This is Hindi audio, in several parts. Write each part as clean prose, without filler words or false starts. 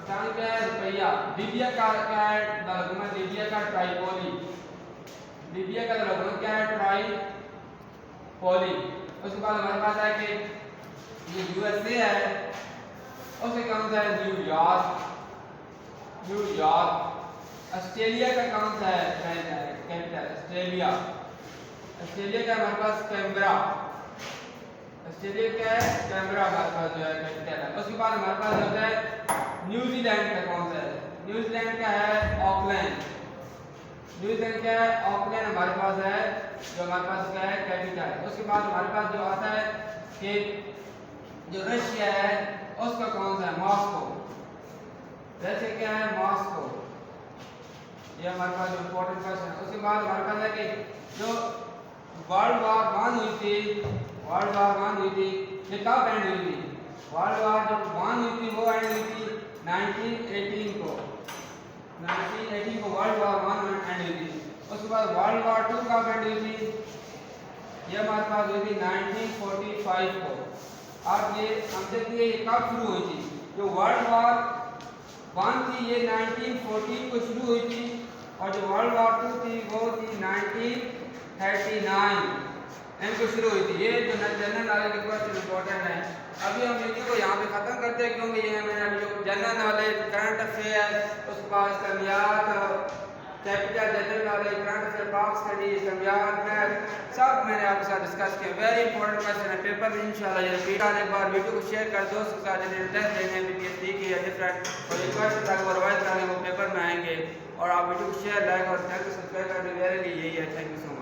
चांद क्या है? रुपया। लीबिया का क्या है? लगभग लीबिया का ट्राइपोली। लीबिया का लगभग क्या है? ट्राइपोली। उसके बाद हमारे पास है कि ये यूएसए है, उसके कौन सा है? न्यूयॉर्क। न्यूयॉर्क। ऑस्ट्रेलिया का कौन सा है? Capital Australia. ऑस्ट्रेलिया का हमारे पास कैनबरा। ऑस्ट्रेलिया क्या है? कैनबरा हमारे पास जो है कैपिटल है। उसके बाद हमारे पास होता है न्यूजीलैंड का कौन सा है? न्यूजीलैंड का है ऑकलैंड। न्यूजीलैंड क्या है? ऑकलैंड हमारे पास है, जो हमारे पास क्या है? कैपिटल। उसके बाद हमारे पास जो आता है कि जो रशिया है उसका कौन सा है? मॉस्को। रशिया क्या है? मॉस्को। ये हमारे पास जो इम्पोर्टेंट क्वेश्चन है। उसके बाद हमारे पास है कि जो वर्ल्ड वार वन हुई थी, वर्ल्ड वार वन हुई थी, ये कब एंड हुई थी? वर्ल्ड वार जो वन हुई थी वो एंड हुई थी 1918 को। 1918 को वर्ल्ड वार वन एंड हुई थी। उसके बाद वर्ल्ड वार टू कब एंड हुई थी? ये हमारे पास हुई थी 1945 को। अब ये हम देखते हैं ये कब शुरू हुई थी? जो वर्ल्ड वार वन थी ये 1914 को शुरू हुई थी, और जो वर्ल्ड वार टू थी वो थी 1939 इनको शुरू हुई थी। ये जो जनरल नॉलेज के क्वेश्चन इंपॉर्टेंट है। अभी हम वीडियो को यहाँ पे ख़त्म करते हैं, क्योंकि ये मैंने अभी जो जनरल नॉलेज, करंट अफेयर, उसके बाद Islamiat, capital, general knowledge, current affair, Pak study, Islamiat, math, सब मैंने आपके साथ डिस्कस किया। वेरी इंपॉर्टेंट क्वेश्चन है, पेपर में इंशाल्लाह ये रिपीट आने के बाद वीडियो को शेयर कर दो उसके साथ, जिन्हें टेस्ट देने हैं बीपीएससी के या डिफरेंट, और ये क्वेश्चन अगर वो रिवाइज करेंगे वो पेपर में आएंगे। और आप वीडियो को शेयर, लाइक और चैनल को सब्सक्राइब करने मेरे लिए यही है। Thank you so much.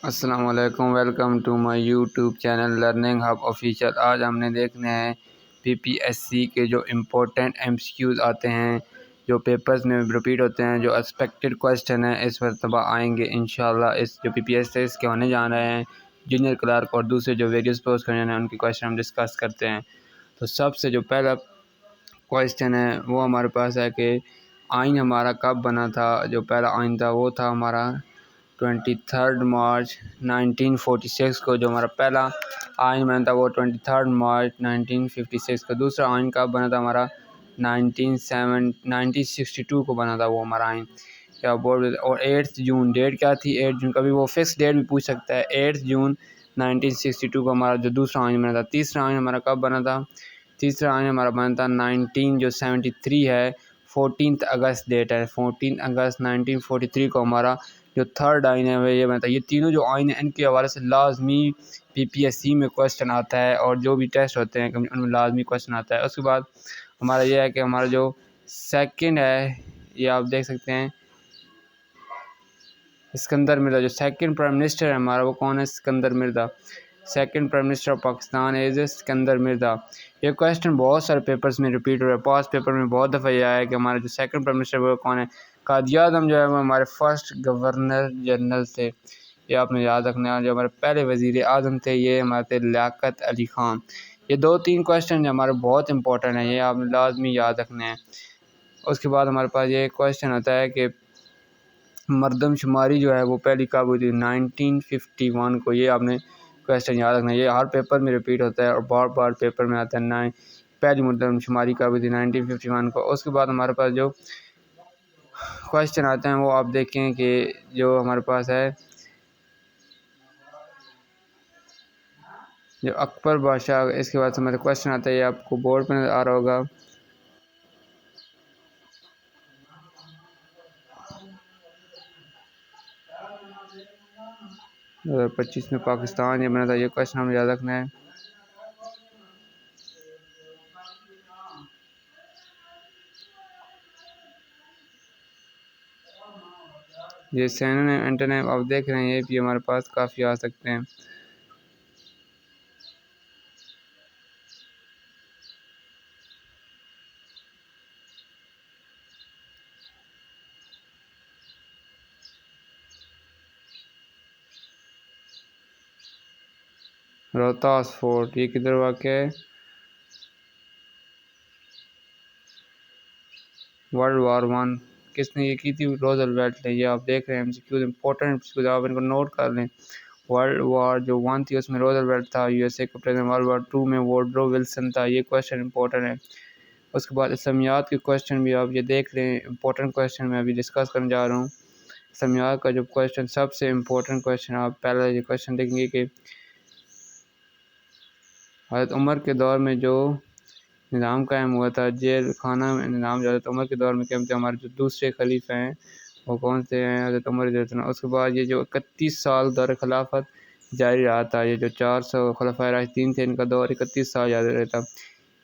अस्सलाम वालेकुम, welcome to my YouTube channel learning hub official. आज हमने देखने हैं पीपीएससी के जो इम्पोर्टेंट एमसीक्यूज़ आते हैं, जो पेपर्स में रिपीट होते हैं, जो एक्सपेक्टेड क्वेश्चन है इस मरतबा आएंगे इंशाल्लाह। इस जो पीपीएससी के होने जा रहे हैं, जूनियर क्लर्क और दूसरे जो वेरियस पोस्ट करने हैं उनके क्वेश्चन हम डिस्कस करते हैं। तो सबसे जो पहला क्वेश्चन है वो हमारे पास है कि आइन हमारा कब बना था? जो पहला आइन था वो था हमारा 23 मार्च 1946 को। जो हमारा पहला आइन बना था वो 23 मार्च 1956 को। दूसरा आइन कब बना था हमारा? 1962 को बना था वो हमारा आइन। क्या बोल? और 8 जून डेट क्या थी? 8 जून, कभी वो फिक्स डेट भी पूछ सकता है। 8 जून 1962 को हमारा जो दूसरा आइन बना था। तीसरा आइन हमारा कब बना था? तीसरा आइन हमारा बना था 1973 है, 14 अगस्त डेट है। 14 अगस्त 1943 को हमारा जो थर्ड आइन है वह ये बनता है। ये तीनों जो आइन है इनके हवाले से लाजमी पीपीएससी में क्वेश्चन आता है, और जो भी टेस्ट होते हैं उनमें लाजमी क्वेश्चन आता है। उसके बाद हमारा ये है कि हमारा जो सेकंड है, ये आप देख सकते हैं, सिकंदर मिर्ज़ा। जो सेकंड प्राइम मिनिस्टर है हमारा वो कौन है? Sikandar Mirza. Second prime minister of Pakistan is Sikandar Mirza. ये क्वेश्चन बहुत सारे पेपर्स में रिपीट हो रहा है, पास पेपर में बहुत दफ़ा ये आया है कि हमारा जो सेकंड प्राइम मिनिस्टर वो कौन है? कायद आज़म जो है वो हमारे फर्स्ट गवर्नर जनरल थे, ये आपने याद रखना है। जो हमारे पहले वज़ीर आज़म थे ये हमारे थे लियाकत अली ख़ान। ये 2-3 क्वेश्चन हमारे बहुत इंपॉर्टेंट हैं, ये आपने लाजमी याद रखने हैं। उसके बाद हमारे पास ये क्वेश्चन होता है कि मरदमशुमारी जो है वो पहली कब हुई थी? 1951 को। ये आपने क्वेश्चन याद रखना है, ये हर पेपर में रिपीट होता है और बार बार पेपर में आता है। पहली मरदमशुमारी कब हुई थी? 1951 को। उसके बाद हमारे पास जो क्वेश्चन आते हैं वो आप देखें कि जो हमारे पास है जो अकबर बादशाह, इसके बाद हमारे क्वेश्चन आता है, ये आपको बोर्ड पर आ रहा होगा। 2025 में पाकिस्तान ये बना था, ये क्वेश्चन हमें याद रखना है। ये सिनोनिम एंटोनिम आप देख रहे हैं, ये भी हमारे पास काफ़ी आ सकते हैं। रोहतास फोर्ट ये किधर वाक़ है? वर्ल्ड वार वन किसने ये की थी? रोज़वेल्ट ने। ये आप देख रहे हैं एमसीक्यूज, इंपॉर्टेंट एमसीक्यूज, आप इनको नोट कर लें। वर्ल्ड वार जो वन थी उसमें रोज़वेल्ट था यूएसए का प्रेसिडेंट। वर्ल्ड वार टू में वुडरो विल्सन था। ये क्वेश्चन इंपॉर्टेंट है। उसके बाद इसमियात के क्वेश्चन भी आप ये देख लें, इंपॉर्टेंट क्वेश्चन मैं अभी डिस्कस करने जा रहा हूँ। इसमियात का जो क्वेश्चन सबसे इम्पोर्टेंट क्वेश्चन, आप पहला ये क्वेश्चन देखेंगे कि हज़रत उमर के दौर में जो निज़ाम कायम हुआ था, जेल खाना में निज़ाम जो हज़रत उमर के दौर में कायम थे, हमारे जो दूसरे खलीफा हैं वो कौन से हैं? हज़रत उमर रज़ी अल्लाह अन्हु। उसके बाद ये जो 31 साल दौर खिलाफत जारी रहा था, ये जो 400 खुलफाए राशिदीन थे, इनका दौर 31 साल जारी रहता।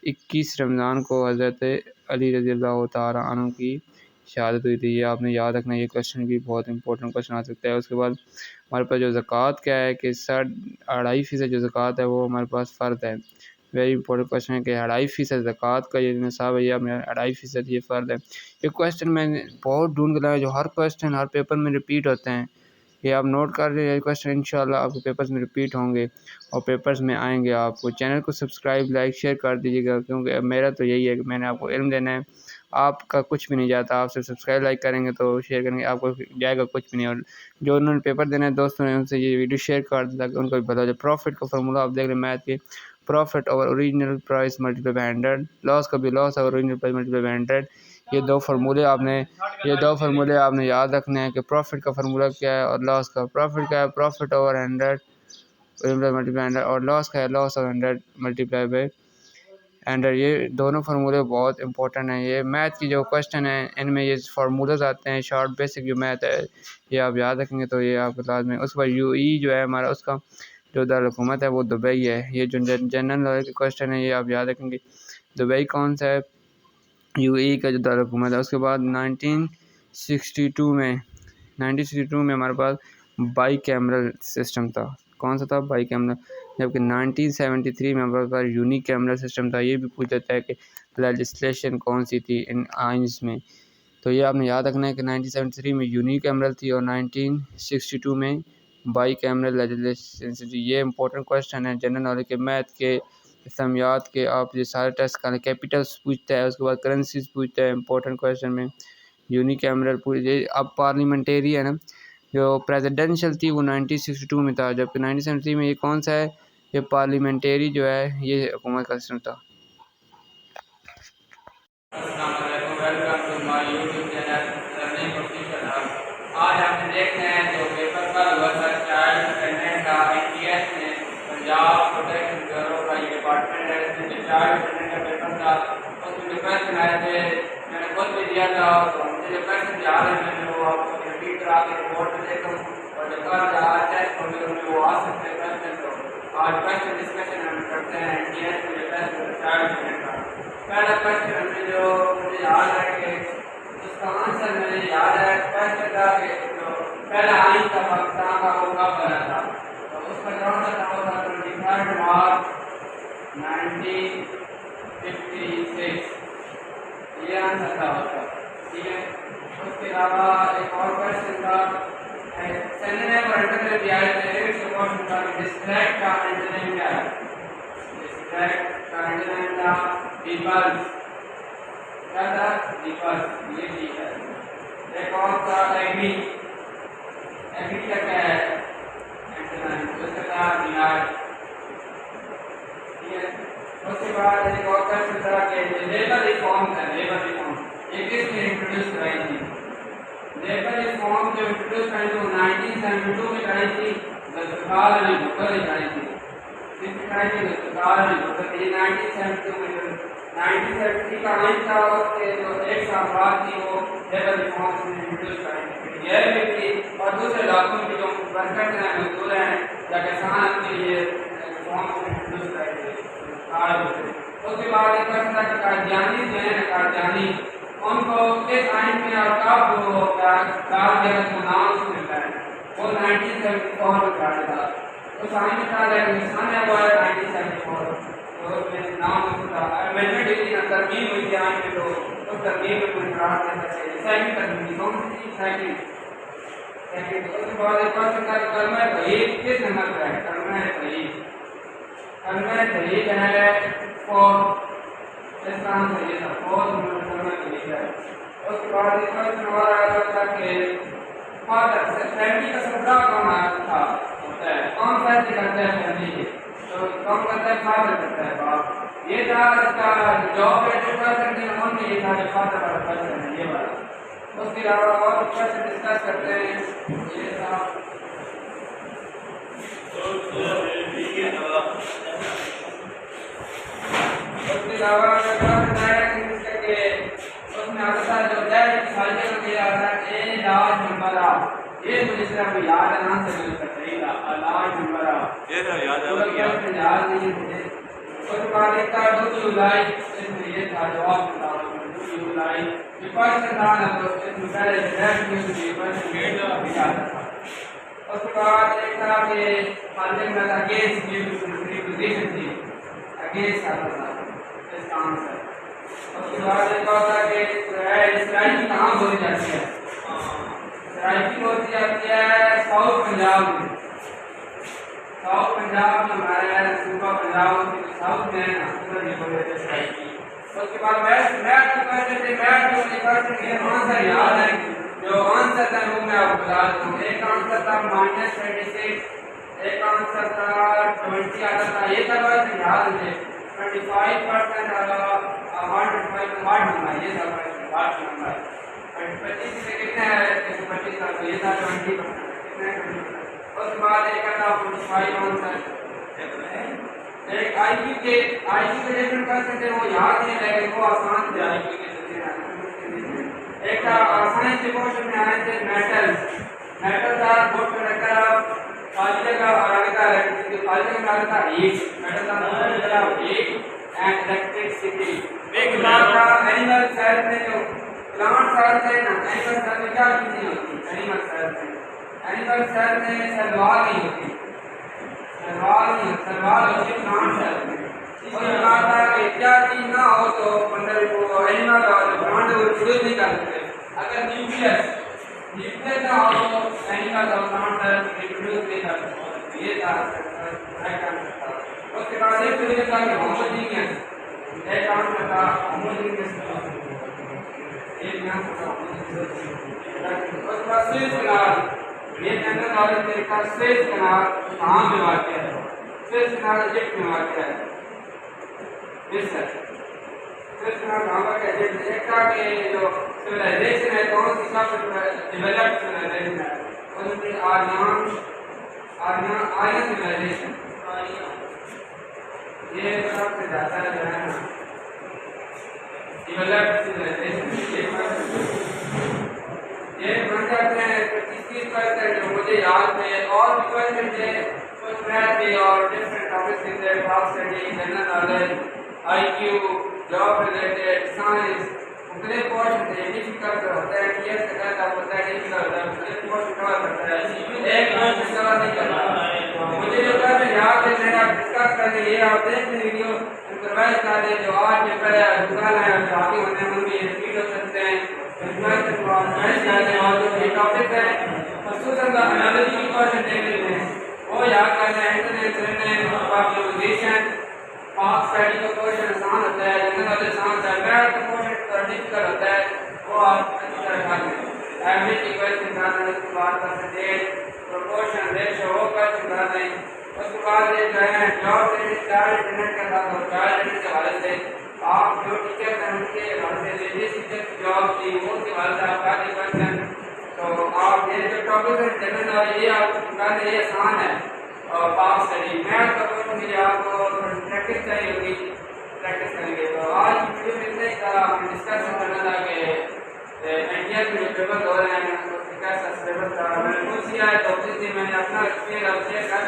21 रमज़ान को हज़रत अली रज़ी अल्लाह तआला अन्हु की शहादत हुई थी। ये आपने याद रखना, ये क्वेश्चन भी बहुत इंपॉर्टेंट क्वेश्चन आ सकता है। उसके बाद हमारे पास जो ज़कात क्या है कि 2.5% जो ज़कात है वो हमारे पास फ़र्द है। वेरी इंपॉर्टेंट क्वेश्चन है कि 2.5% ज़कात का ये निसाब है, ये हमें 2.5% ये फ़र्द है। ये क्वेश्चन मैंने बहुत ढूंढ के लाया, जो हर क्वेश्चन हर पेपर में रिपीट होते हैं। ये आप नोट कर रहे हैं, ये क्वेश्चन इंशाल्लाह आपके पेपर्स में रिपीट होंगे और पेपर्स में आएंगे। आपको चैनल को सब्सक्राइब लाइक शेयर कर दीजिएगा, क्योंकि मेरा तो यही है कि मैंने आपको इल्म देना है। आपका कुछ भी नहीं जाता, आप सिर्फ सब्सक्राइब लाइक करेंगे तो शेयर करेंगे, आपको जाएगा कुछ भी नहीं। और जो उन्होंने पेपर देना है दोस्तों ने, उनसे ये वीडियो शेयर कर दिया ताकि उनको भी पता हो जाए। प्रॉफिट का फार्मूला आप देख लें मैथ के, profit over original price multiply by 100, loss का भी loss over original price multiply by 100। ये दो फार्मूले आपने याद रखने हैं कि प्रॉफिट का फार्मूला क्या है और लॉस का। प्रॉफिट क्या है? प्रॉफिट ओवर 100 मल्टीप्लाई 100, और लॉस का है लॉस ओवर 100 मल्टीप्लाई बाय 100। ये दोनों फार्मूले बहुत इंपॉर्टेंट हैं। ये मैथ की जो क्वेश्चन है इनमें ये फार्मूलाज आते हैं, शॉर्ट बेसिक जो मैथ है ये आप याद रखेंगे तो ये आपके लाजमी। उसके बाद यूई जो है हमारा, उसका जो दारुल-हुकूमत है वो दुबई है। ये जो जनरल नॉलेज के क्वेश्चन है ये आप याद रखेंगे, दुबई कौन सा है? यूएई का जो दारुल-हुकूमत है। उसके बाद 1962 में हमारे पास बाई कैमरल सिस्टम था। कौन सा था? By cameral. जबकि 1973 में हमारे पास यूनिक कैमरल सिस्टम था। ये भी पूछ जाता है कि लेजिस्लेशन कौन सी थी इन आइन्स में, तो ये आपने याद रखना है कि 1973 में यूनिक कैमरल थी और 1962 में बाई कैमरल लेजिस्लेशन थी। ये इंपॉर्टेंट क्वेश्चन है जनरल नॉलेज के, मैथ के, इसमियात के। आप ये सारे टेस्ट करें। कैपिटल्स पूछता है, उसके बाद करेंसीज पूछता है इंपॉर्टेंट क्वेश्चन में। यूनिक कैमरल पूछ। अब पार्लियामेंटेरी है ना, जो प्रेसिडेंशियल थी वो 1962 में था, जबकि 1973 में ये कौन सा है? ये पार्लियामेंटेरी जो है ये हुकूमत का सिस्टम था। Welcome to my YouTube channel learning official hub. आज हमने देखना है जो पेपर कल हुआ था चाइल्ड अटेंडेंट का एनटीएस में, पंजाब प्रोटेक्शन ब्यूरो का ये डिपार्टमेंट है, इसमें जो चाइल्ड अटेंडेंट का पेपर था उसमें जो क्वेश्चन आए थे मैंने खुद भी दिया था, तो मुझे जो क्वेश्चन याद है मैंने वो आपको रिपीट करा के रिपोर्ट में देता हूँ, और जो कल आज टेस्ट होंगे उनमें वो आ सकते हैं क्वेश्चन। तो आज क्वेश्चन डिस्कशन हम करते हैं एनटीएस में जो टेस्ट चाइल्ड अटेंडेंट का। पहला क्वेश्चन हमें जो मुझे याद है कि उसका आंसर मुझे याद है, क्वेश्चन था कि जो पहला आइन था पाकिस्तान का वो कब बना था, तो उसका कौन सा था? 23 मार्च 1956, ये आंसर था उसका। ठीक है, उसके अलावा एक और क्वेश्चन था, सिनोनिम और एंटोनिम दिया है, क्वेश्चन था डिस्ट्रैक्ट का एंटोनिम क्या है? डिस्ट्रैक्ट का एंटोनिम था रिपल्स। क्या था? रिपल्स। ये ठीक है। एक और था एग्री। एग्री का क्या है एंटोनिम? उसका था डिनाई। ठीक है, उसके बाद एक और क्वेश्चन था कि लेबर रिफॉर्म था, लेबर रिफॉर्म ये किसने इंट्रोड्यूस कराई थी? लेबर रिफॉर्म जो इंट्रोड्यूस कराई थी 1972 में कराई थी, ज़ुल्फ़िकार अली भुट्टो ने कराई थी। किसने कराई थी? ज़ुल्फ़िकार अली भुट्टो ने। 1972 में 1973 का आइन था, उसके जो एक साल बाद थी वो लेबर रिफॉर्म्स ने इंट्रोड्यूस कराई थी। ये भी थी, और दूसरे इलाकों में जो वर्कर्स हैं, मजदूर हैं या किसान के लिए रिफॉर्म्स ने इंट्रोड्यूस कराई थी। उसके बाद एक क्वेश्चन था कि कादियानी जो है, कादियानी उनको किस आइन में और कब वो दाल जगत को नाम से मिलता है? वो 1974 में कराया था। उस आइन में था लेकिन निशान है वो 1974, तो उसमें नाम उसका अमेंडमेंट हुई थी ना, तरमीम हुई थी आइन में, तो उस तरमीम में कोई करार देना चाहिए। सेकंड तरमीम कौन सी थी? सेकंड। उसके बाद एक क्वेश्चन था कि कलमा तौहीद किस नंबर पर है? कलमा तौहीद, कलमा तौहीद है 4, इसका आंसर ये था 4 नंबर कलमा तौहीद है। उसके बाद एक क्वेश्चन और आया था कि फादर फैमिली का सरबराह कौन था होता है? कौन फैसले करता है फैमिली के? तो कौन करता है? फादर करता है, बाप। ये था इसका जॉब रिलेटेड क्वेश्चन थे, और ये था जो फादर वाला क्वेश्चन है, ये वाला। उसके अलावा और क्वेश्चन डिस्कस करते हैं। ये था उसके अलावा उसमें आता था जो साइकिल में आता है ए लार्ज नंबर ऑफ, ये मुझे सिर्फ याद है, नाम से सही था लार्ज नंबर ऑफ, ये तो याद है, याद नहीं है मुझे। उसके बाद एक था डू यू लाइक, इसमें ये था जवाब था डू यू लाइक, ये क्वेश्चन था ना, तो इसमें पहले डायरेक्ट न्यूज़ में क्वेश्चन गेट भी आता था। उसके बाद एक था कि फाइनल में अगेंस्ट प्रीपोजिशन थी, अगेंस्ट आता था इसका आंसर। उसके बाद एक होता है कि सराइकी कहाँ बोली जाती है, सराइकी बोली जाती है साउथ पंजाब में, साउथ पंजाब में हमारे सूबा पंजाब साउथ में है ना, उधर ये बोले थे सराइकी। उसके बाद मैथ के क्वेश्चन थे, मैथ के क्वेश्चन के आंसर याद है, जो आंसर था वो मैं आपको बता देता हूँ। एक आंसर था -26, एक आंसर था 20 आता था, ये था क्वेश्चन याद है 25% वाट नंबर, ये था वाट नंबर 25 से कितने है 125 का, तो ये था 20%, कितने 20%। उसके बाद एक था 45 आंसर, एक आईक्यू के रिलेटेड क्वेश्चन थे, वो याद नहीं लेकिन वो आसान थे आईक्यू के। एक था साइंस के क्वेश्चन में आए थे मेटल था गुड कंडक्टर ऑफ, खाली जगह और आगे का इलेक्ट्रिसिटी, खाली जगह में आगे था एक मेटल था गुड कंडक्टर ऑफ एक एंड इलेक्ट्रिसिटी। एक बात था एनिमल सेल में, जो प्लांट सेल थे ना, एनिमल सेल में क्या चीज नहीं होती, एनिमल सेल में सलवार नहीं होती, सलवार होती प्लांट सेल में। और ये बात था कि क्या चीज ना हो तो मतलब वो एनिमल और प्लांट वो प्रोड्यूस नहीं कर सकते, अगर न्यूक्लियस ना हो तो एनिमल और प्लांट सेल रिप्रोड्यूस नहीं कर सकते, ये था राइट आंसर। उसके बाद एक तरीके का होमोजीनियस, एक आंसर था होमोजीनियस, एक आंसर था होमोजीनियस। उसके बाद स्विस कैनाल, ये जनरल नॉलेज तरीका, स्विस कैनाल कहाँ में वाक़ है, स्विस कैनाल इजिप्ट में वाक़ है, मिस्र, स्विस कैनाल कहाँ वाक़ है, एक था कि जो सिविलाइजेशन है कौन सी सबसे डेवलप्ड सिविलाइजेशन है, उसमें आर्यन सिविलाइजेशन, ये सबसे ज़्यादा जो है ना डेवलप्ड सिविलाइजेशन, ये बन जाते हैं 25-30% जो मुझे याद थे। और भी क्वेश्चन थे कुछ मैथ के और डिफरेंट टॉपिक्स के थे, top study, general knowledge, IQ, job related, science, मुख्तलिफ क्वेश्चन थे। डिफिकल्ट होता है, टीएस का कहता होता है डिफिकल्ट होता है, मुख्तलिफ क्वेश्चन कवर करता है, एक क्वेश्चन कवर नहीं करता। मुझे जो क्वेश्चन याद है मैंने आप डिस्कस कर लिए, आप देख लें वीडियो इंटरवाइज कर दें, जो आज पेपर है दुकान है आगे होने में भी रिपीट हो सकते हैं, और जो टॉपिक है खसूसन का एनालिसिस की क्वेश्चन देख लेते हैं, वो याद करना है। इंटरनेशनल पॉपुलेशन पाक स्टडी का क्वेश्चन आसान होता है, जनरल नॉलेज आसान होता है, मैथ का क्वेश्चन डिफिकल्ट होता है, वो आप अच्छी तरह कर लें। एवरेज की क्वेश्चन कर लें, उसके बाद परसेंटेज, प्रोपोर्शन, रेशियो, वो क्वेश्चन कर लें। उसके बाद ये जो है जॉब रिलेटेड चार्ज इंटरनेट के साथ और चार्ज रिलेटेड के हवाले से आप जो टीचर हैं उनके हवाले से जिस टीचर की जॉब थी वो उसके हवाले से आप कर क्वेश्चन, तो आप ये जो टॉपिक है जनरल नॉलेज ये आपको करने ये आसान है। और पास स्टडी मैथ का क्वेश्चन के लिए आपको प्रैक्टिस चाहिए होगी, प्रैक्टिस करेंगे। तो आज की वीडियो में इतने हम डिस्कशन करना था कि इंडिया के जो पेपर हो रहे हैं उसके कैसा सिलेबस था, मैंने पूछ लिया है, तो इसलिए मैंने अपना एक्सपीरियंस शेयर कर